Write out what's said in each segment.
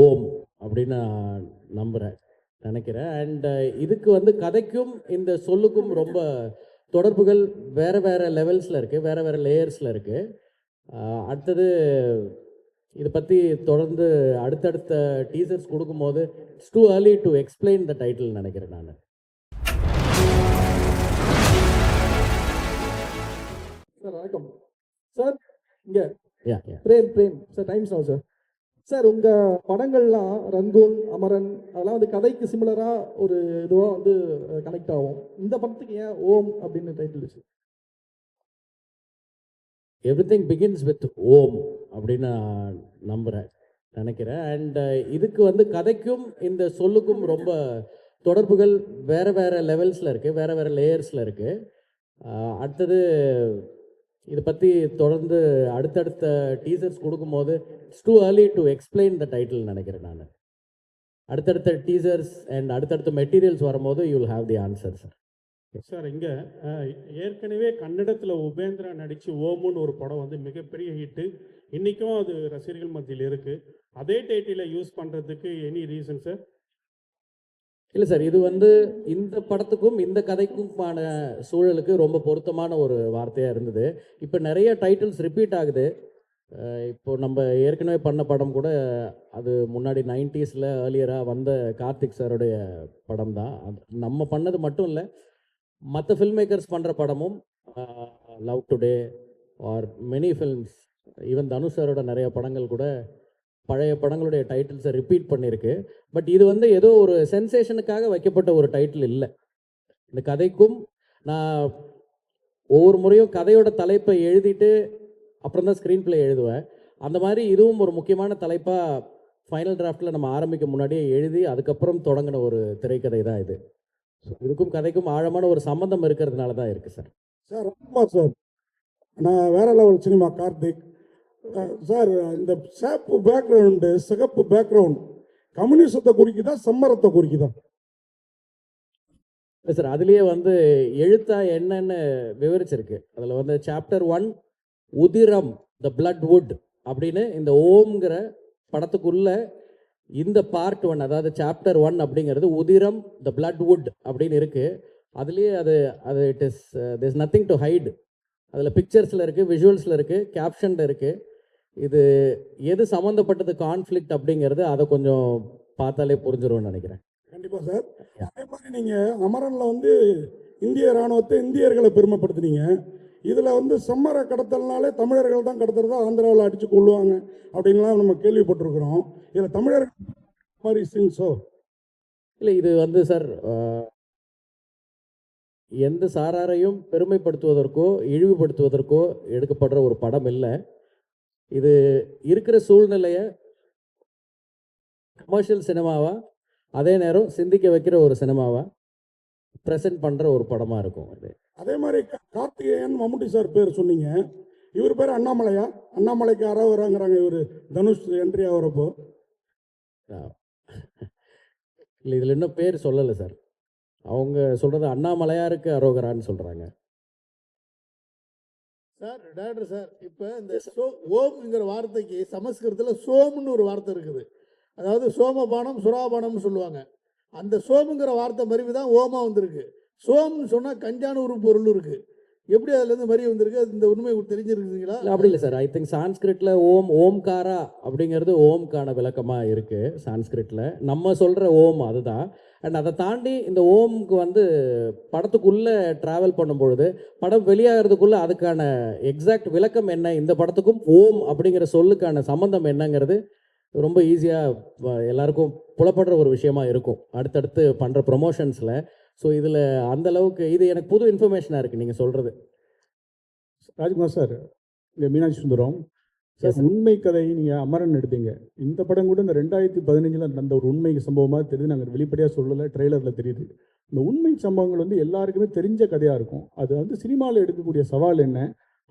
ஓம் அப்படின்னு நான் நினைக்கிறேன். அண்ட் இதுக்கு வந்து கதைக்கும் இந்த சொல்லுக்கும் ரொம்ப தொடர்புகள் வேறு வேறு லெவல்ஸில் இருக்குது, வேறு வேறு லேயர்ஸில் இருக்குது. அடுத்தது இதை பற்றி தொடர்ந்து அடுத்தடுத்த டீசர்ஸ் கொடுக்கும்போது it's too early to explain the title நினைக்கிறேன் நான். சார் வணக்கம் சார். இங்கே yeah yeah Prem sir, times now sir. Sir உங்கள் படங்கள்லாம் ரங்கூன், அமரன் அதெல்லாம் வந்து கதைக்கு சிமிலராக ஒரு இதுவாக வந்து கனெக்ட் ஆகும். இந்த படத்துக்கு ஏன் ஓம் அப்படின்னு டைட்டில் வச்சு? எவ்ரிதிங் பிகின்ஸ் வித் ஓம் அப்படின்னு நான் நினைக்கிறேன். அண்ட் இதுக்கு வந்து கதைக்கும் இந்த சொல்லுக்கும் ரொம்ப தொடர்புகள் வேறு வேறு லெவல்ஸில் இருக்குது, வேறு வேறு லேயர்ஸில் இருக்குது. அடுத்தது இதை பற்றி தொடர்ந்து அடுத்தடுத்த டீசர்ஸ் கொடுக்கும்போது it's too early to explain the title நினைக்கிறேன் நான். அடுத்தடுத்த டீசர்ஸ் அண்ட் அடுத்தடுத்த மெட்டீரியல்ஸ் வரும்போது you will have the answer sir. Sir இங்கே ஏற்கனவே கன்னடத்தில் உபேந்திரா நடித்து ஓமுன்னு ஒரு படம் வந்து மிகப்பெரிய ஹிட்டு. இன்றைக்கும் அது ரசிகர்கள் மத்தியில் இருக்குது. அதே டைட்டிலை யூஸ் பண்ணுறதுக்கு எனி ரீசன் சார்? இல்லை சார், இது வந்து இந்த படத்துக்கும் இந்த கதைக்குமான சூழலுக்கு ரொம்ப பொருத்தமான ஒரு வார்த்தையாக இருந்தது. இப்போ நிறைய டைட்டில்ஸ் ரிப்பீட் ஆகுது. இப்போது நம்ம ஏற்கனவே பண்ண படம் கூட அது முன்னாடி 90s ஏர்லியராக வந்த கார்த்திக் சாருடைய படம் தான். அது நம்ம பண்ணது மட்டும் இல்லை, மற்ற ஃபில்ம் மேக்கர்ஸ் பண்ணுற படமும் love today are many films, even Dhanush சாரோட நிறைய படங்கள் கூட பழைய படங்களுடைய டைட்டில்ஸை ரிப்பீட் பண்ணியிருக்கு. பட் இது வந்து ஏதோ ஒரு சென்சேஷனுக்காக வைக்கப்பட்ட ஒரு டைட்டில் இல்லை. இந்த கதைக்கும் நான் ஒவ்வொரு முறையும் கதையோட தலைப்பை எழுதிட்டு அப்புறம் தான் ஸ்க்ரீன் பிளே எழுதுவேன். அந்த மாதிரி இதுவும் ஒரு முக்கியமான தலைப்பாக ஃபைனல் டிராஃப்டில் நம்ம ஆரம்பிக்க முன்னாடியே எழுதி அதுக்கப்புறம் தொடங்கின ஒரு திரைக்கதை தான் இது. ஸோ இதுக்கும் கதைக்கும் ஆழமான ஒரு சம்மந்தம் இருக்கிறதுனால தான் இருக்குது சார். சார் ரொம்ப சார், நான் வேற லெவல் சினிமா கார்த்திக் சார். இந்த சேப்பு பேக்ரவுண்டு, சிகப்பு பேக்ரவுண்ட் கம்யூனிசத்தை குறிக்குதா சம்மரத்தை குறிக்குதா? இல்லை சார், அதுலேயே வந்து எழுத்தா என்னன்னு விவரிச்சிருக்கு. அதில் வந்து சாப்டர் 1 உதிரம் த பிளட் வுட் அப்படின்னு இந்த ஓம்ங்கிற படத்துக்குள்ள இந்த பார்ட் 1, அதாவது சாப்டர் 1 அப்படிங்கிறது உதிரம் த பிளட் வுட் அப்படின்னு இருக்குது. அதுலேயே அது it is this nothing to hide. அதில் பிக்சர்ஸில் இருக்குது, விஷுவல்ஸில் இருக்குது, கேப்ஷனில் இருக்குது. இது எது சம்மந்தப்பட்டது கான்ஃப்ளிக்ட் அப்படிங்கிறது அதை கொஞ்சம் பார்த்தாலே புரிஞ்சிரும்னு நினைக்கிறேன். கண்டிப்பாக சார். அதே மாதிரி நீங்கள் அமரனில் வந்து இந்திய இராணுவத்தை, இந்தியர்களை பெருமைப்படுத்துனீங்க. இதில் வந்து செம்மர கடத்தல்னாலே தமிழர்கள் தான் கடத்துறதா ஆந்திராவில் அடித்து கொள்ளுவாங்க அப்படின்லாம் நம்ம கேள்விப்பட்டிருக்கிறோம். இதில் தமிழர்கள் மாதிரி சீன்ஸோ? இல்லை, இது வந்து சார் எந்த சாராரையும் பெருமைப்படுத்துவதற்கோ இழிவுபடுத்துவதற்கோ எடுக்கப்படுற ஒரு படம் இல்லை. இது இருக்கிற சூழ்நிலையை கமர்ஷியல் சினிமாவா அதே நேரம் சிந்திக்க வைக்கிற ஒரு சினிமாவா ப்ரெசென்ட் பண்ணுற ஒரு படமாக இருக்கும் அது. அதே மாதிரி கார்த்திகேயன் மம்முட்டி சார் பேர் சொன்னீங்க. இவர் பேர் அண்ணாமலையா? அண்ணாமலைக்கு அறவராங்கிறாங்க இவர் தனுஷ் என்ட்ரி ஆகிறப்போ. இல்லை, இதில் இன்னும் பேர் சொல்லலை சார். அவங்க சொல்கிறது அண்ணாமலையாருக்கு அரோகரான்னு சொல்கிறாங்க சார். டாக்டர் சார், இப்போ இந்த ஓம்ங்கிற வார்த்தைக்கு சமஸ்கிருதத்தில் சோம்னு ஒரு வார்த்தை இருக்குது. அதாவது சோமபானம் சுறாபானம்னு சொல்லுவாங்க. அந்த சோமுங்கிற வார்த்தை மருவி தான் ஓமா வந்திருக்கு. சோம்னு சொன்னால் கஞ்சான ஒரு பொருள் இருக்குது. எப்படி அதுலேருந்து மருவி வந்திருக்கு? அது இந்த உண்மை தெரிஞ்சிருக்குதுங்களா? அப்படி இல்லை சார். ஐ திங்க் சான்ஸ்கிரிட்டில் ஓம்காரா அப்படிங்கிறது ஓம்கான விளக்கமாக இருக்குது சான்ஸ்கிரிட்டில். நம்ம சொல்கிற ஓம் அதுதான். அண்ட் அதை தாண்டி இந்த ஓம்க்கு வந்து படத்துக்குள்ளே ட்ராவல் பண்ணும்பொழுது படம் வெளியாகிறதுக்குள்ளே அதுக்கான எக்ஸாக்ட் விளக்கம் என்ன, இந்த படத்துக்கும் ஓம் அப்படிங்கிற சொல்லுக்கான சம்மந்தம் என்னங்கிறது ரொம்ப ஈஸியாக எல்லாருக்கும் புலப்படுற ஒரு விஷயமா இருக்கும் அடுத்தடுத்து பண்ணுற ப்ரொமோஷன்ஸில். ஸோ இதில் அந்தளவுக்கு இது எனக்கு புது இன்ஃபர்மேஷனாக இருக்குது நீங்கள் சொல்கிறது. ராஜ்குமார் சார், இங்கே மீனாட்சி சுந்தரம் சார், உண்மை கதை நீங்கள் அமரன் எடுத்தீங்க. இந்த படம் கூட இந்த 2015 நடந்த ஒரு உண்மை சம்பவமாக தெரியுது. நாங்கள் வெளிப்படையாக சொல்லலை, ட்ரெய்லரில் தெரியுது. இந்த உண்மை சம்பவங்கள் வந்து எல்லாருக்குமே தெரிஞ்ச கதையாக இருக்கும். அது வந்து சினிமாவில் எடுக்கக்கூடிய சவால் என்ன?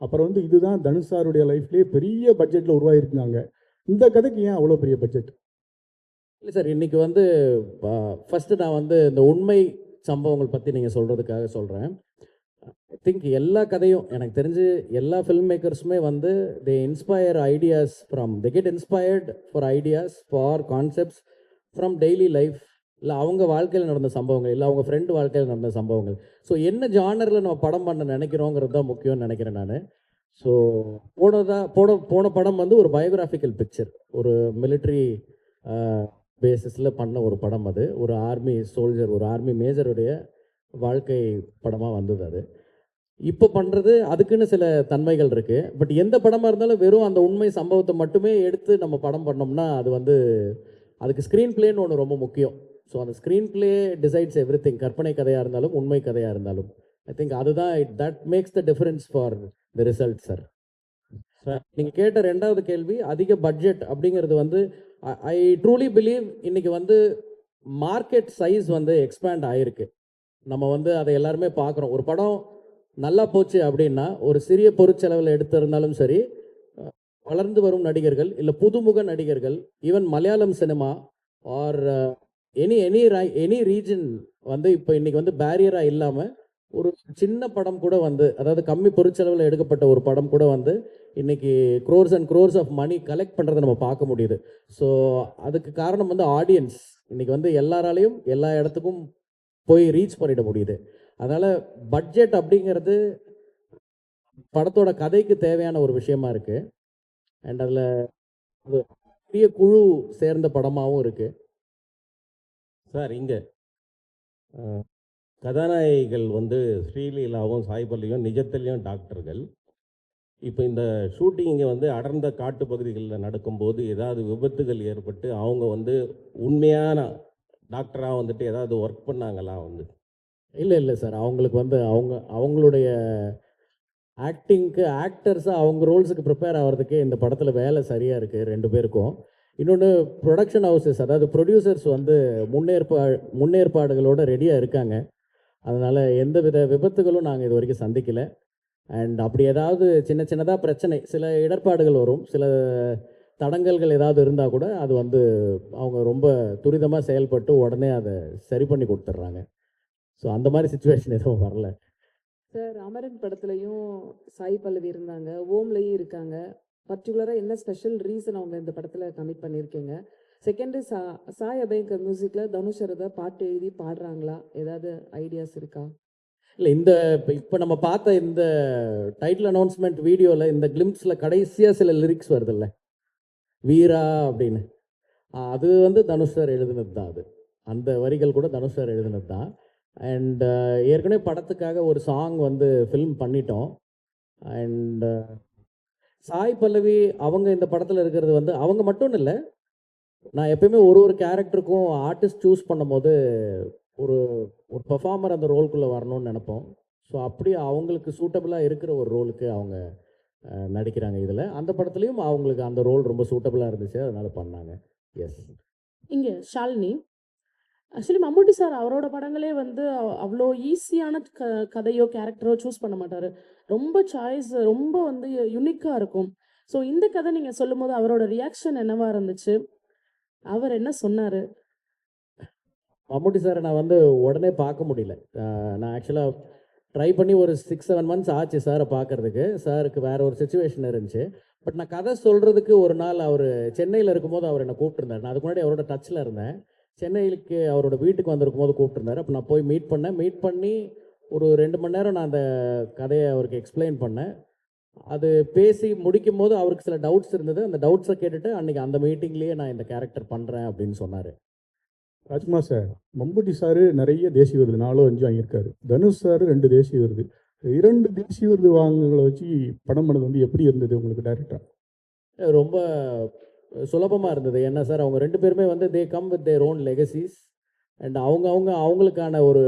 அப்புறம் வந்து இதுதான் தனுஷ் சாருடைய லைஃப்லேயே பெரிய பட்ஜெட்டில் உருவாகிருக்காங்க. இந்த கதைக்கு ஏன் அவ்வளோ பெரிய பட்ஜெட்? இல்லை சார், இன்றைக்கி வந்து ஃபஸ்ட்டு நான் வந்து இந்த உண்மை சம்பவங்கள் பற்றி நீங்கள் சொல்கிறதுக்காக சொல்கிறேன். ஐ திங்க் எல்லா கதையும் எனக்கு தெரிஞ்சு எல்லா ஃபில்ம் மேக்கர்ஸுமே வந்து they inspire ideas from they get inspired for ideas for concepts from daily life, இல்லை அவங்க வாழ்க்கையில் நடந்த சம்பவங்கள், இல்லை அவங்க ஃப்ரெண்டு வாழ்க்கையில் நடந்த சம்பவங்கள். ஸோ என்ன ஜானரில் நம்ம படம் பண்ண நினைக்கிறோங்கிறது தான் முக்கியம்னு நினைக்கிறேன் நான். ஸோ போன படம் வந்து ஒரு பயோகிராஃபிக்கல் பிக்சர், ஒரு மிலிட்ரி பேசிஸில் பண்ண ஒரு படம். அது ஒரு ஆர்மி சோல்ஜர், ஒரு ஆர்மி மேஜருடைய வாழ்க்கை படமாக வந்தது. அது இப்போ பண்ணுறது அதுக்குன்னு சில தன்மைகள் இருக்குது. பட் எந்த படமாக இருந்தாலும் வெறும் அந்த உண்மை சம்பவத்தை மட்டுமே எடுத்து நம்ம படம் பண்ணோம்னா அது வந்து அதுக்கு ஸ்க்ரீன் பிளேன்னு ஒன்று ரொம்ப முக்கியம். ஸோ அந்த screen play decides every thing, கற்பனை கதையாக இருந்தாலும் உண்மை கதையாக இருந்தாலும். ஐ திங்க் அதுதான் that makes the difference for the result sir. நீங்கள் கேட்ட ரெண்டாவது கேள்வி, அதிக பட்ஜெட் அப்படிங்கிறது வந்து ஐ ட்ரூலி பிலீவ் இன்னைக்கு வந்து மார்க்கெட் சைஸ் வந்து எக்ஸ்பேண்ட் ஆகிருக்கு. நம்ம வந்து அதை எல்லாருமே பார்க்குறோம். ஒரு படம் நல்லா போச்சு அப்படின்னா ஒரு சிறிய பொருட்செலவில் எடுத்திருந்தாலும் சரி, வளர்ந்து வரும் நடிகர்கள் இல்லை புதுமுக நடிகர்கள், even Malayalam cinema or any region வந்து இப்போ இன்றைக்கி வந்து பேரியராக இல்லாமல் ஒரு சின்ன படம் கூட வந்து, அதாவது கம்மி பொருட்செலவில் எடுக்கப்பட்ட ஒரு படம் கூட வந்து இன்றைக்கி crores and crores of money collect பண்ணுறதை நம்ம பார்க்க முடியுது. ஸோ அதுக்கு காரணம் வந்து ஆடியன்ஸ் இன்றைக்கி வந்து எல்லாராலையும் எல்லா இடத்துக்கும் போய் ரீச் பண்ணிட முடியுது. அதனால் பட்ஜெட் அப்படிங்கிறது படத்தோட கதைக்கு தேவையான ஒரு விஷயமா இருக்குது. அண்ட் அதில் அது பெரிய குழு சேர்ந்த படமாகவும் இருக்குது. சார் இங்கே கதாநாயகிகள் வந்து ஸ்ரீலீலாவும் சாய்பல்லியும் நிஜத்திலையும் டாக்டர்கள். இப்போ இந்த ஷூட்டிங் இங்கே வந்து அடர்ந்த காட்டு பகுதிகளில் நடக்கும்போது ஏதாவது விபத்துகள் ஏற்பட்டு அவங்க வந்து உண்மையான டாக்டராக வந்துட்டு ஏதாவது ஒர்க் பண்ணாங்களா வந்து? இல்லை சார், அவங்களுக்கு வந்து அவங்களுடைய ஆக்டிங்க்கு ஆக்டர்ஸாக அவங்க ரோல்ஸுக்கு ப்ரிப்பேர் ஆகிறதுக்கு இந்த படத்தில் வேலை சரியாக இருக்குது ரெண்டு பேருக்கும். இன்னொன்று ப்ரொடக்ஷன் ஹவுசஸ், அதாவது ப்ரொடியூசர்ஸ் வந்து முன்னேற்பாடுகளோடு ரெடியாக இருக்காங்க. அதனால் எந்த வித விபத்துகளும் நாங்கள் இது வரைக்கும் சந்திக்கலை. அண்ட் அப்படி ஏதாவது சின்ன சின்னதாக பிரச்சனை, சில இடர்பாடுகள் வரும், சில தடங்கல்கள் ஏதாவது இருந்தால் கூட அது வந்து அவங்க ரொம்ப துரிதமாக செயல்பட்டு உடனே அதை சரி பண்ணி கொடுத்துட்றாங்க. ஸோ அந்த மாதிரி சுச்சுவேஷன் எதுவும் வரல. சார், அமரன் படத்துலையும் சாய் பல்லவி இருந்தாங்க, ஓம்லையும் இருக்காங்க. பர்டிகுலராக என்ன ஸ்பெஷல் ரீசன் அவங்க இந்த படத்தில் கமிட் பண்ணியிருக்கீங்க? செகண்டு, சாய் அபயங்கர் மியூசிக்கில் தனுஷ் ஏதாவது பாட்டு எழுதி பாடுறாங்களா? ஏதாவது ஐடியாஸ் இருக்கா? இல்லை, இப்போ நம்ம பார்த்த இந்த டைட்டில் அனௌன்ஸ்மெண்ட் வீடியோவில் இந்த கிளிம்ஸில் கடைசியாக சில லிரிக்ஸ் வருதில்ல, வீரா அப்படின்னு, அது வந்து தனுஷ் சார் எழுதினது தான். அது அந்த வரிகள் கூட தனுஷ் சார் எழுதினது தான். அண்ட் ஏற்கனவே படத்துக்காக ஒரு சாங் வந்து ஃபில்ம் பண்ணிட்டோம். அண்ட் சாய் பல்லவி அவங்க இந்த படத்தில் இருக்கிறது வந்து அவங்க மட்டும் இல்லை, நான் எப்பயுமே ஒரு கேரக்டருக்கும் ஆர்டிஸ்ட் சூஸ் பண்ணும்போது ஒரு பெர்ஃபார்மர் அந்த ரோலுக்குள்ளே வரணும்னு நினைப்போம். ஸோ அப்படி அவங்களுக்கு சூட்டபுளாக இருக்கிற ஒரு ரோலுக்கு அவங்க நடிக்கிறாங்க. இதில் அந்த படத்துலையும் அவங்களுக்கு அந்த ரோல் ரொம்ப சூட்டபுளாக இருந்துச்சு, அதனால் பண்ணாங்க. எஸ். இங்கே ஷாலினி, ஆக்சுவலி மம்முட்டி சார் அவரோட படங்களே வந்து அவ்வளோ ஈஸியான கதையோ கேரக்டரோ சூஸ் பண்ண மாட்டார். ரொம்ப சாய்ஸ் ரொம்ப வந்து யுனிக்காக இருக்கும். ஸோ இந்த கதை நீங்கள் சொல்லும் போது அவரோட ரியாக்ஷன் என்னவா இருந்துச்சு? அவர் என்ன சொன்னார்? மம்முட்டி சாரை நான் வந்து உடனே பார்க்க முடியல. நான் ஆக்சுவலாக ட்ரை பண்ணி ஒரு 6-7 மந்த்ஸ் ஆச்சு சாரை பார்க்குறதுக்கு. சாருக்கு வேறு ஒரு சுச்சுவேஷன் இருந்துச்சு. பட் நான் கதை சொல்கிறதுக்கு ஒரு நாள் அவர் சென்னையில் இருக்கும்போது அவர் என்னை கூப்பிட்டுருந்தார். நான் அதுக்கு முன்னாடி அவரோட டச்சில் இருந்தேன். சென்னைக்கு அவரோட வீட்டுக்கு வந்திருக்கும் போது கூப்பிட்டுருந்தார். அப்போ நான் போய் மீட் பண்ணி ஒரு 2 மணி நேரம் நான் அந்த கதையை அவருக்கு எக்ஸ்பிளைன் பண்ணேன். அது பேசி முடிக்கும் போது அவருக்கு சில டவுட்ஸ் இருந்தது. அந்த டவுட்ஸை கேட்டுட்டு அன்றைக்கி அந்த மீட்டிங்லேயே நான் இந்த கேரக்டர் பண்ணுறேன் அப்படின்னு சொன்னார். ராஜ்குமார் சார், மம்முட்டி சார் நிறைய தேசிய விருது 4-5 வாங்கியிருக்காரு. தனுஷ் சார் 2 தேசிய விருது. 2 தேசிய விருது வாங்குகளை வச்சு படம் பண்ணது வந்து எப்படி இருந்தது உங்களுக்கு டைரக்டர்? ரொம்ப சுலபமாக இருந்தது. என்ன சார், அவங்க 2 பேருமே வந்து they come with their own legacies and அவங்களுக்கான ஒரு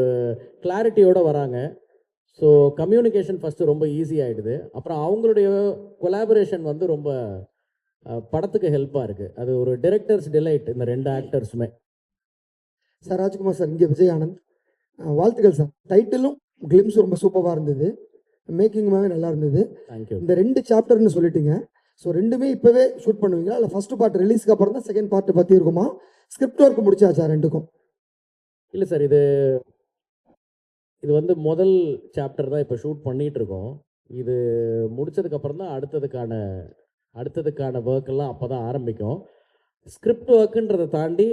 கிளாரிட்டியோடு வராங்க. ஸோ கம்யூனிகேஷன் ஃபஸ்ட்டு ரொம்ப ஈஸி ஆகிடுது. அப்புறம் அவங்களுடைய கொலாபரேஷன் வந்து ரொம்ப படத்துக்கு ஹெல்ப்பாக இருக்குது. அது ஒரு டிரெக்டர்ஸ் டிலைட் இந்த 2 ஆக்டர்ஸுமே. சார் ராஜ்குமார் சார், இங்கே விஜய் ஆனந்த், வாழ்த்துக்கள் சார். டைட்டிலும் கிளிம்ஸும் ரொம்ப சூப்பராக இருந்தது, மேக்கிங்குமாகவே நல்லா இருந்தது. தேங்க்யூ. இந்த 2 சாப்டர்னு சொல்லிட்டீங்க. ஸோ 2மே இப்போவே ஷூட் பண்ணுவீங்களா, இல்லை ஃபர்ஸ்ட் பார்ட் ரிலீஸ்க்கு அப்புறம் தான் செகண்ட் பார்ட் பற்றி இருக்குமா? ஸ்கிரிப்ட் ஒர்க் முடிச்சாச்சா 2க்கும்? இல்லை சார், இது இது வந்து முதல் சாப்டர் தான் இப்போ ஷூட் பண்ணிகிட்டு இருக்கோம். இது முடிச்சதுக்கப்புறம் தான் அடுத்ததுக்கான ஒர்க் எல்லாம் அப்போ தான் ஆரம்பிக்கும். ஸ்கிரிப்ட் ஒர்க்குன்றதை தாண்டி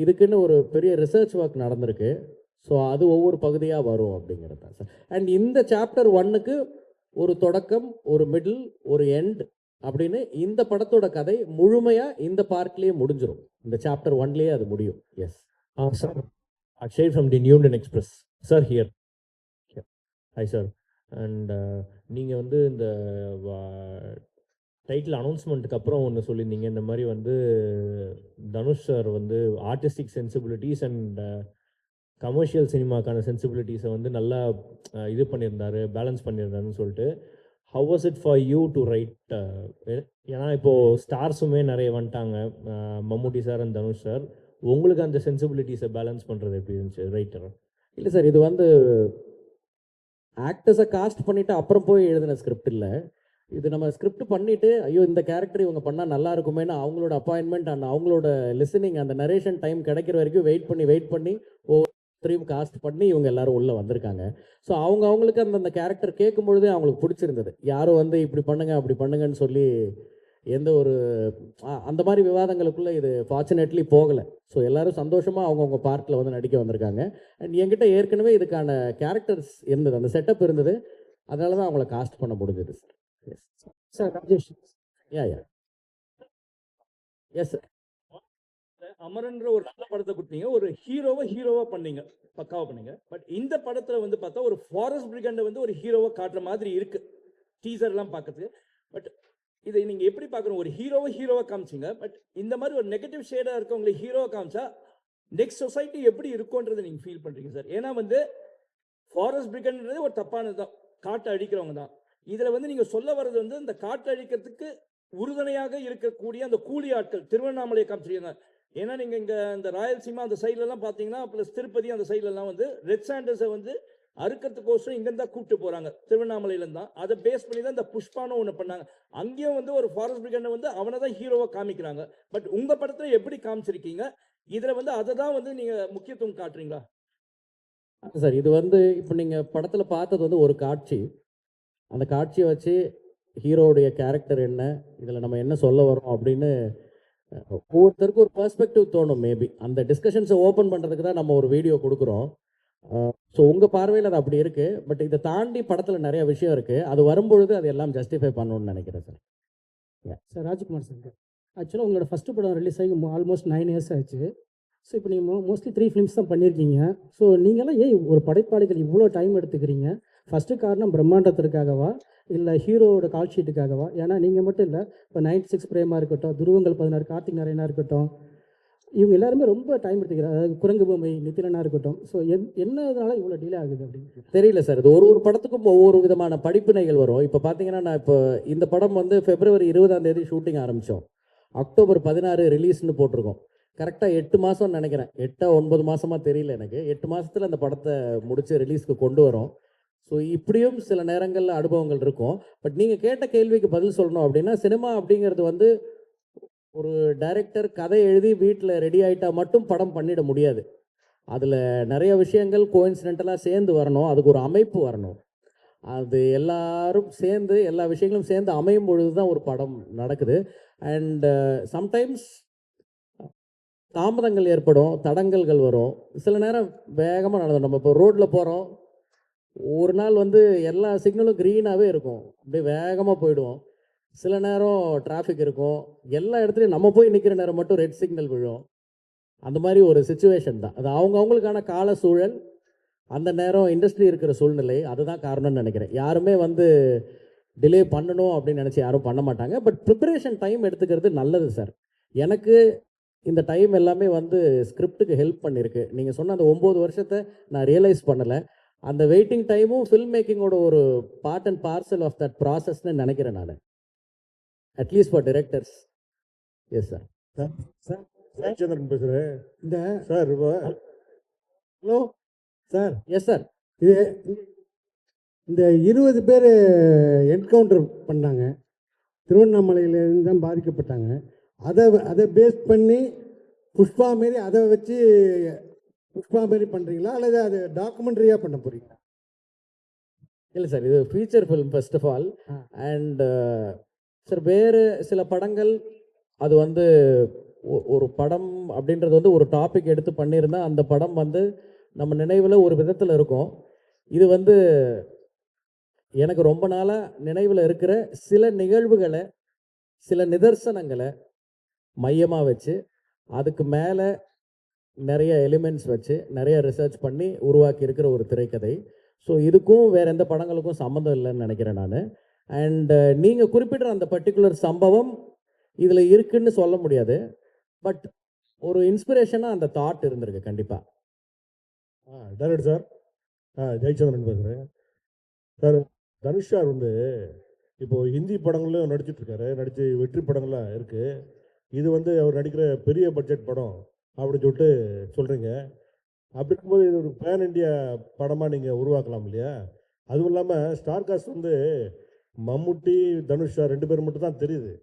இதுக்குன்னு ஒரு பெரிய ரிசர்ச் ஒர்க் நடந்திருக்கு. ஸோ அது ஒவ்வொரு பகுதியாக வரும் அப்படிங்கிறது தான் சார். அண்ட் இந்த சாப்டர் 1க்கு ஒரு தொடக்கம், ஒரு மிடில், ஒரு எண்ட் அப்படின்னு இந்த படத்தோட கதை முழுமையாக இந்த பார்ட்லேயே முடிஞ்சிடும். இந்த சாப்டர் 1லேயே அது முடியும். Yes Sir, Akshay from the New Indian Express. Sir, here. Hi, sir. And நீங்கள் வந்து இந்த டைட்டில் அனௌன்ஸ்மெண்ட்டுக்கு அப்புறம் ஒன்று சொல்லியிருந்தீங்க, இந்த மாதிரி வந்து தனுஷ் சார் வந்து ஆர்டிஸ்டிக் சென்சிபிலிட்டிஸ் அண்ட் கமர்ஷியல் சினிமாக்கான சென்சிபிலிட்டிஸை வந்து நல்லா இது பண்ணியிருந்தாரு, பேலன்ஸ் பண்ணியிருந்தாருன்னு சொல்லிட்டு. How was it for you to right? ஏன்னா இப்போது ஸ்டார்ஸுமே நிறைய வந்துட்டாங்க, மம்முட்டி சார் அண்ட் தனுஷ் சார். உங்களுக்கு அந்த சென்சிபிலிட்டிஸை பேலன்ஸ் பண்ணுறது எப்படி இருந்துச்சு ரைட்டர்? இல்லை சார், இது வந்து ஆக்டர்ஸை காஸ்ட் பண்ணிவிட்டு அப்புறம் போய் எழுதின ஸ்கிரிப்ட் இல்லை. இது நம்ம ஸ்கிரிப்ட் பண்ணிவிட்டு ஐயோ இந்த கேரக்டர் இவங்க பண்ணால் நல்லா இருக்குமேனு அவங்களோட அப்பாயின்மெண்ட் அண்ட் அவங்களோட லிசனிங் அந்த நரேஷன் டைம் கிடைக்கிற வரைக்கும் வெயிட் பண்ணி ஒவ்வொருத்தரையும் காஸ்ட் பண்ணி இவங்க எல்லாரும் உள்ளே வந்திருக்காங்க. ஸோ அவங்களுக்கு அந்தந்த கேரக்டர் கேட்கும் பொழுதே அவங்களுக்கு பிடிச்சிருந்தது. யாரும் வந்து இப்படி பண்ணுங்க அப்படி பண்ணுங்கன்னு சொல்லி எந்த ஒரு அந்த மாதிரி விவாதங்களுக்குள்ளே இது ஃபார்ச்சுனேட்லி போகலை. ஸோ எல்லோரும் சந்தோஷமாக அவங்கவுங்க பார்ட்டில் வந்து நடிக்க வந்திருக்காங்க. அண்ட் என்கிட்ட ஏற்கனவே இதுக்கான கேரக்டர்ஸ் இருந்தது, அந்த செட்டப் இருந்தது. அதனால தான் அவங்கள காஸ்ட் பண்ண முடிஞ்சது sir. Yes sir Rajesh. Yeah yes sir. அமரன்ற ஒரு நல்ல படத்தை கொடுத்தீங்க, ஒரு ஹீரோவா பண்ணீங்க, பக்காவா பண்ணீங்க. பட் இந்த படத்துல வந்து பார்த்தா ஒரு ஃபாரஸ்ட் பிரிகண்டை வந்து ஒரு ஹீரோவா காட்டுற மாதிரி இருக்கு டீசர்லாம் பார்க்கறதுக்கு. பட் இதை நீங்க எப்படி பார்க்கணும்? ஒரு ஹீரோவா காமிச்சிங்க, பட் இந்த மாதிரி ஒரு நெகட்டிவ் ஷேடா இருக்கவங்களை ஹீரோவா காமிச்சா நெக்ஸ்ட் சொசைட்டி எப்படி இருக்கும்ன்றதை நீங்க ஃபீல் பண்றீங்க சார்? ஏன்னா வந்து ஃபாரஸ்ட் பிரிகண்ட்ன்றது ஒரு தப்பானது தான், காட்டை அழிக்கிறவங்க தான். இதுல வந்து நீங்க சொல்ல வர்றது வந்து இந்த காட்டை அழிக்கிறதுக்கு உறுதுணையாக இருக்கக்கூடிய அந்த கூலி ஆட்கள் திருவண்ணாமலையை காமிச்சிருக்காங்க. ஏன்னா நீங்கள் இங்கே இந்த ராயல்சீமா அந்த சைட்லலாம் பார்த்தீங்கன்னா, ப்ளஸ் திருப்பதி அந்த சைட்லலாம் வந்து ரெட் சாண்டர்ஸை வந்து அறுக்கிறதுக்கோசரம் இங்கேருந்து தான் கூப்பிட்டு போகிறாங்க, திருவண்ணாமலையிலேருந்து தான். அதை பேஸ் பண்ணி தான் இந்த புஷ்பானும் ஒன்று பண்ணாங்க. அங்கேயும் வந்து ஒரு ஃபாரஸ்ட் பிரிகண்டை வந்து அவனை தான் ஹீரோவாக காமிக்கிறாங்க. பட் உங்கள் படத்தில் எப்படி காமிச்சிருக்கீங்க? இதில் வந்து அதை தான் வந்து நீங்கள் முக்கியத்துவம் காட்டுறீங்களா சார்? இது வந்து இப்போ நீங்கள் படத்தில் பார்த்தது வந்து ஒரு காட்சி. அந்த காட்சியை வச்சு ஹீரோவுடைய கேரக்டர் என்ன, இதில் நம்ம என்ன சொல்ல வரோம் அப்படின்னு ஒவ்வொருத்தருக்கும் ஒரு பெர்ஸ்பெக்டிவ் தோணும். மேபி அந்த டிஸ்கஷன்ஸை ஓப்பன் பண்ணுறதுக்கு தான் நம்ம ஒரு வீடியோ கொடுக்குறோம். ஸோ உங்கள் பார்வையில் அது அப்படி இருக்குது. பட் இதை தாண்டி படத்தில் நிறைய விஷயம் இருக்குது. அது வரும்பொழுது அது எல்லாம் ஜஸ்டிஃபை பண்ணணும்னு நினைக்கிறேன் சார். சார் ராஜ்குமார் சார், ஆக்சுவலாக உங்களோட ஃபஸ்ட்டு படம் ரிலீஸ் ஆகி ஆல்மோஸ்ட் 9 இயர்ஸ் ஆச்சு. ஸோ இப்போ நீங்கள் மோஸ்ட்லி 3 ஃபிலிம்ஸ் தான் பண்ணியிருக்கீங்க. ஸோ நீங்களாம் ஏன் ஒரு படைப்பாளிகள் இவ்வளோ டைம் எடுத்துக்கிறீங்க? ஃபஸ்ட்டு காரணம் பிரம்மாண்டத்திற்காகவா, இல்லை ஹீரோவோட கால் ஷீட்டுக்காகவா? ஏன்னா நீங்கள் மட்டும் இல்லை, இப்போ 96 பிரேமா இருக்கட்டும், துருவங்கள் 16, கார்த்திக் நாராயணா இருக்கட்டும், இவங்க எல்லாருமே ரொம்ப டைம் எடுத்துக்கிறாங்க. அதாவது குரங்கு பொம்மை நித்திலனா இருக்கட்டும். ஸோ என்னதுனால இவ்வளோ டிலே ஆகுது அப்படின்னு தெரியல சார். இது ஒரு படத்துக்கும் ஒவ்வொரு விதமான படிப்பினைகள் வரும். இப்போ பார்த்தீங்கன்னா, நான் இப்போ இந்த படம் வந்து February 20 ஷூட்டிங் ஆரம்பித்தோம். October 16 ரிலீஸ்னு போட்டிருக்கோம். கரெக்டாக 8 மாதம்னு நினைக்கிறேன், 8-9 மாதமாக தெரியல எனக்கு. 8 மாதத்தில் அந்த படத்தை முடித்து ரிலீஸ்க்கு கொண்டு வரோம். ஸோ இப்படியும் சில நேரங்களில் அனுபவங்கள் இருக்கும். பட் நீங்கள் கேட்ட கேள்விக்கு பதில் சொல்லணும் அப்படின்னா, சினிமா அப்படிங்கிறது வந்து ஒரு டைரக்டர் கதை எழுதி வீட்டில் ரெடி ஆகிட்டா மட்டும் படம் பண்ணிட முடியாது. அதில் நிறைய விஷயங்கள் கோயின்சிடென்டலாக சேர்ந்து வரணும், அதுக்கு ஒரு அமைப்பு வரணும். அது எல்லாரும் சேர்ந்து எல்லா விஷயங்களும் சேர்ந்து அமையும் பொழுது தான் ஒரு படம் நடக்குது. அண்ட் சம்டைம்ஸ் தாமதங்கள் ஏற்படும், தடங்கல்கள் வரும். சில நேரம் வேகமாக நடந்தோம். நம்ம இப்போ ரோட்டில் போகிறோம், ஒரு நாள் வந்து எல்லா சிக்னலும் க்ரீனாகவே இருக்கும், அப்படியே வேகமாக போயிடுவோம். சில நேரம் டிராஃபிக் இருக்கும், எல்லா இடத்துலையும் நம்ம போய் நிற்கிற நேரம் மட்டும் ரெட் சிக்னல் விழும். அந்த மாதிரி ஒரு சுச்சுவேஷன் தான் அது. அவங்களுக்கான கால சூழல், அந்த நேரம் இண்டஸ்ட்ரி இருக்கிற சூழ்நிலை, அதுதான் காரணம்னு நினைக்கிறேன். யாருமே வந்து டிலே பண்ணணும் அப்படின்னு நினச்சி யாரும் பண்ண மாட்டாங்க. பட் ப்ரிப்பரேஷன் டைம் எடுத்துக்கிறது நல்லது சார். எனக்கு இந்த டைம் எல்லாமே வந்து ஸ்கிரிப்டுக்கு ஹெல்ப் பண்ணியிருக்கு. நீங்கள் சொன்ன அந்த 9 வருஷத்தை நான் ரியலைஸ் பண்ணலை. அந்த வெயிட்டிங் டைமும் ஃபில்ம் மேக்கிங்கோட ஒரு part and parcel of that ப்ராசஸ்ன்னு நினைக்கிறேன் நான், at least for directors. Yes sir. Sir Chandran பேசுகிறேன். இந்த sir hello sir. Yes sir. இது இந்த 20 பேர் என்கவுண்டர் பண்ணாங்க, திருவண்ணாமலையிலேருந்து தான் பாதிக்கப்பட்டாங்க. அதை பேஸ் பண்ணி புஷ்பா மாரி அதை வச்சு புஷ்பா மாதிரி பண்ணுறீங்களா அல்லது அது டாக்குமெண்ட்ரியாக பண்ண போகிறீங்களா? இல்லை சார், இது feature film first of all. And sir வேறு சில படங்கள் அது வந்து ஒரு படம் அப்படின்றது வந்து ஒரு டாபிக் எடுத்து பண்ணியிருந்தா அந்த படம் வந்து நம்ம நினைவில் ஒரு விதத்தில் இருக்கும். இது வந்து எனக்கு ரொம்ப நாளாக நினைவில் இருக்கிற சில நிகழ்வுகளை, சில நிதர்சனங்களை மையமாக வச்சு அதுக்கு மேலே நிறைய எலிமெண்ட்ஸ் வச்சு நிறைய ரிசர்ச் பண்ணி உருவாக்கி இருக்கிற ஒரு திரைக்கதை. ஸோ இதுக்கும் வேறு எந்த படங்களுக்கும் சம்மந்தம் இல்லைன்னு நினைக்கிறேன் நான். அண்டு நீங்கள் குறிப்பிடுற அந்த பர்டிகுலர் சம்பவம் இதில் இருக்குன்னு சொல்ல முடியாது. பட் ஒரு இன்ஸ்பிரேஷனாக அந்த தாட் இருந்திருக்கு கண்டிப்பாக. டைரக்டர் சார், ஜெயச்சந்திரன் பேசுகிறேன் சார். தனுஷ் சார் வந்து இப்போது ஹிந்தி படங்கள்லையும் நடிச்சிட்ருக்காரு, நடித்து வெற்றி படங்கள்லாம் இருக்குது. இது வந்து அவர் நடிக்கிற பெரிய பட்ஜெட் படம் அப்படின்னு சொல்லிட்டு சொல்கிறீங்க. அப்படி இருக்கும்போது இது ஒரு பேன் இண்டியா படமாக நீங்கள் உருவாக்கலாம் இல்லையா? அதுவும் இல்லாமல் ஸ்டார் காஸ்ட் வந்து மம்முட்டி, தனுஷ் சார் 2 பேர் மட்டும் தான் தெரியுது.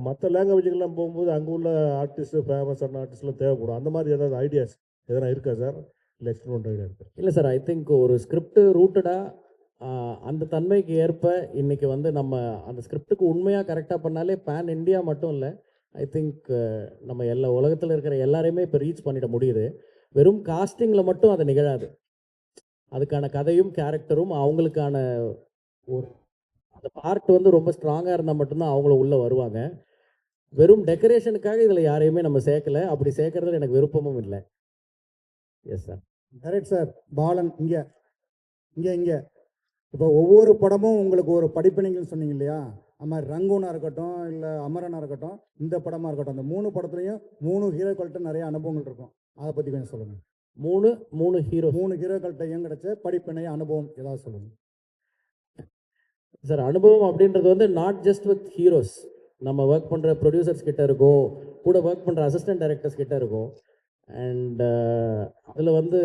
மற்ற லாங்குவேஜுக்கெல்லாம் போகும்போது அங்கே உள்ள ஆர்டிஸ்ட்டு, ஃபேமஸான ஆர்டிஸ்ட்லாம் தேவைப்படும். அந்த மாதிரி ஏதாவது ஐடியாஸ் எதனா இருக்கா சார்? இல்லை எக்ஸ்பிளைன் ஐடியா இருக்கா? இல்லை சார், ஐ திங்க் ஒரு ஸ்கிரிப்ட் ரூட்டடாக அந்த தன்மைக்கு ஏற்ப இன்றைக்கி வந்து நம்ம அந்த ஸ்கிரிப்டுக்கு உண்மையாக கரெக்டாக பண்ணாலே பேன் இண்டியா மட்டும் இல்லை, ஐ திங்க் நம்ம எல்லா உலகத்தில் இருக்கிற எல்லாரையுமே இப்போ ரீச் பண்ணிட முடியுது. வெறும் காஸ்டிங்கில் மட்டும் அது நிகழாது. அதுக்கான கதையும் கேரக்டரும் அவங்களுக்கான ஒரு அந்த பார்ட் வந்து ரொம்ப ஸ்ட்ராங்காக இருந்தால் மட்டும்தான் அவங்கள உள்ளே வருவாங்க. வெறும் டெக்கரேஷனுக்காக இதில் யாரையுமே நம்ம சேர்க்கலை. அப்படி சேர்க்கறதுல எனக்கு விருப்பமும் இல்லை. Yes sir. Correct sir. Balan இங்கே இங்கே இங்கே இப்போ ஒவ்வொரு படமும் உங்களுக்கு ஒரு படிப்பினைகள் சொன்னீங்க இல்லையா? அது மாதிரி ரங்கூனாக இருக்கட்டும், இல்லை அமரனாக இருக்கட்டும், இந்த படமாக இருக்கட்டும், அந்த 3 படத்துலையும் 3 ஹீரோக்கள்கிட்ட நிறைய அனுபவங்கள் இருக்கும். அதை பற்றி கொஞ்சம் சொல்லுங்கள். 3 ஹீரோக்கள்கிட்டையும் கிடைச்ச படிப்பினை அனுபவம் ஏதாவது சொல்லுங்கள் சார். அனுபவம் அப்படின்றது வந்து நாட் ஜஸ்ட் வித் ஹீரோஸ், நம்ம ஒர்க் பண்ணுற ப்ரொடியூசர்ஸ் கிட்ட இருக்கும், கூட ஒர்க் பண்ணுற அசிஸ்டன்ட் டைரக்டர்ஸ் கிட்ட இருக்கும். அண்ட் அதில் வந்து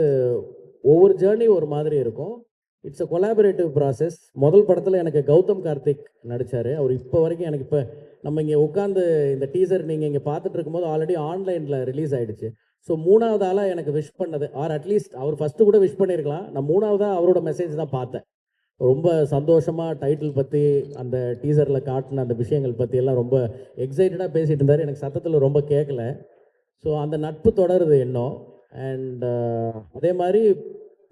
ஒவ்வொரு ஜேர்னி ஒரு மாதிரி இருக்கும். It's a collaborative process. முதல் படத்தில் எனக்கு கௌதம் கார்த்திக் நடித்தார். அவர் இப்போ வரைக்கும் எனக்கு இப்போ நம்ம இங்கே உட்காந்து இந்த டீசர் நீங்கள் இங்கே பார்த்துட்டு இருக்கும்போது ஆல்ரெடி ஆன்லைனில் ரிலீஸ் ஆகிடுச்சு. ஸோ 3வது ஆளாக எனக்கு விஷ் பண்ணது, ஆர் அட்லீஸ்ட் அவர் ஃபஸ்ட்டு கூட விஷ் பண்ணியிருக்கலாம், நான் 3வதாக அவரோட மெசேஜ் தான் பார்த்தேன். ரொம்ப சந்தோஷமாக டைட்டில் பற்றி அந்த டீசரில் காட்டின அந்த விஷயங்கள் பற்றி எல்லாம் ரொம்ப எக்ஸைட்டடாக பேசிகிட்டு இருந்தார். எனக்கு சத்தத்தில் ரொம்ப கேட்கல. ஸோ அந்த நட்பு தொடருது இன்னும். அண்ட் அதே மாதிரி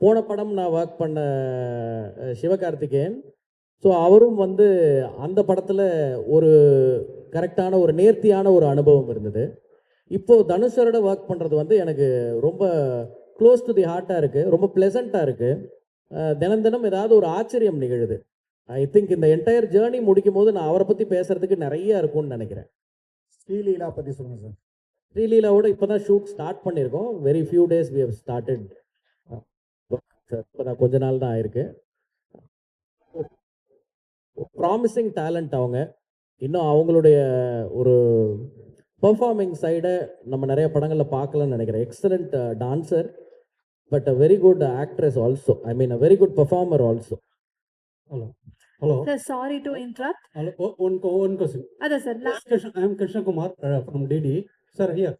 போன படம் நான் ஒர்க் பண்ண சிவகார்த்திகேயன், ஸோ அவரும் வந்து அந்த படத்தில் ஒரு கரெக்டான ஒரு நேர்த்தியான ஒரு அனுபவம் இருந்தது. இப்போது தனுஷரோட ஒர்க் பண்ணுறது வந்து எனக்கு ரொம்ப க்ளோஸ் டு தி ஹார்ட்டாக இருக்குது, ரொம்ப ப்ளசண்ட்டாக இருக்குது. தினம் தினம் ஏதாவது ஒரு ஆச்சரியம் நிகழுது. ஐ திங்க் இந்த என்டையர் ஜேர்னி முடிக்கும் போது நான் அவரை பற்றி பேசுகிறதுக்கு நிறைய இருக்கும்னு நினைக்கிறேன். ஸ்ரீலீலா பற்றி சொல்லுங்கள் சார். ஸ்ரீலீலாவோட இப்போ தான் ஷூட் ஸ்டார்ட் பண்ணியிருக்கோம். Very few days we have started sir. இப்போ தான் கொஞ்ச நாள் தான் ஆயிருக்கு. ப்ராமிசிங் டேலண்ட் அவங்க. இன்னும் அவங்களுடைய ஒரு பர்ஃபார்மிங் சைடை நம்ம நிறைய படங்களில் பார்க்கலாம்னு நினைக்கிறேன். Excellent dancer, but a very good actress also. I mean a very good performer also. Hello. Sir, sorry to interrupt. Hello. One question. Ada sir, last I am Krishna Kumar from DD. Sir, here.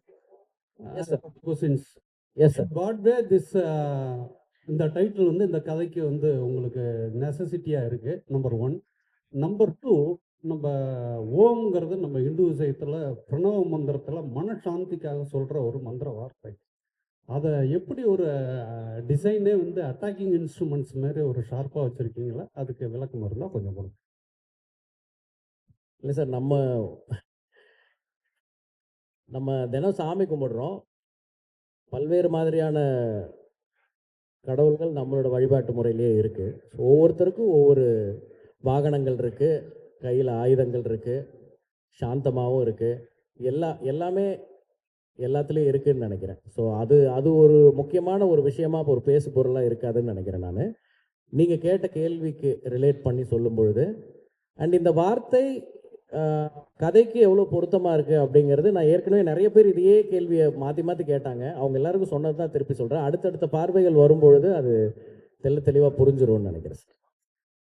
Yes, sir. Questions. Yes, sir. What way this இந்த title வந்து இந்த கதைக்கு வந்து உங்களுக்கு நெசசிட்டியாக இருக்குது, number 1. Number 2, நம்ம ஓம்ங்கிறது நம்ம இந்து விஷயத்தில் பிரணவ மந்திரத்தில் மனசாந்திக்காக சொல்கிற ஒரு மந்திர வார்த்தை. அதை எப்படி ஒரு டிசைனே வந்து அட்டாக்கிங் இன்ஸ்ட்ருமெண்ட்ஸ் மாதிரி ஒரு ஷார்ப்பாக வச்சுருக்கீங்களா? அதுக்கு விளக்கம் இருந்தால் கொஞ்சம் கொடுங்க. இல்லை சார், நம்ம தினம் சாமி கும்பிடுறோம். பல்வேறு மாதிரியான கடவுள்கள் நம்மளோட வழிபாட்டு முறையிலேயே இருக்குது. ஒவ்வொருத்தருக்கும் ஒவ்வொரு வாகனங்கள் இருக்குது, கையில் ஆயுதங்கள் இருக்குது, சாந்தமாகவும் இருக்குது. எல்லாமே எல்லாத்துலேயும் இருக்குதுன்னு நினைக்கிறேன். ஸோ அது ஒரு முக்கியமான ஒரு விஷயமாக ஒரு பேசு பொருளாக இருக்காதுன்னு நினைக்கிறேன் நான், நீங்கள் கேட்ட கேள்விக்கு ரிலேட் பண்ணி சொல்லும் பொழுது. அண்ட் இந்த வார்த்தை கதைக்கு எவ்வளோ பொருத்தமாக இருக்குது அப்படிங்கிறது நான் ஏற்கனவே நிறைய பேர் இதையே கேள்வியை மாற்றி மாற்றி கேட்டாங்க. அவங்க எல்லாருக்கும் சொன்னது தான் திருப்பி சொல்கிறேன். அடுத்தடுத்த பார்வைகள் வரும்பொழுது அது தெளிவாக புரிஞ்சிரும்னு நினைக்கிறேன் சார்.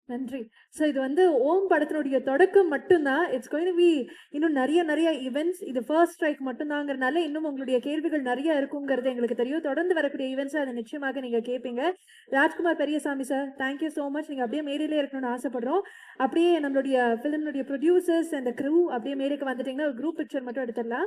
நன்றி. ஸோ இது வந்து ஓம் படத்தினுடைய தொடக்கம் மட்டும்தான். இட்ஸ் கோயிங் டு பி இன்னும் நிறைய ஈவெண்ட்ஸ். இது ஃபர்ஸ்ட் ஸ்ட்ரைக் மட்டும்தாங்கிறனால இன்னும் உங்களுடைய கேள்விகள் நிறைய இருக்குங்கிறது எங்களுக்கு தெரியும். தொடர்ந்து வரக்கூடிய ஈவெண்ட்ஸை அதை நிச்சயமாக நீங்க கேட்பீங்க. Rajkumar Periyasamy sir, thank you so much. நீங்க அப்படியே மேடையிலே இருக்கணும்னு ஆசைப்படுறோம். அப்படியே நம்மளுடைய ஃபிலிம்னுடைய ப்ரொடியூசர்ஸ் அந்த க்ரூ அப்படியே மேடைக்கு வந்துட்டீங்கன்னா ஒரு குரூப் பிக்சர் மட்டும் எடுத்துடலாம்.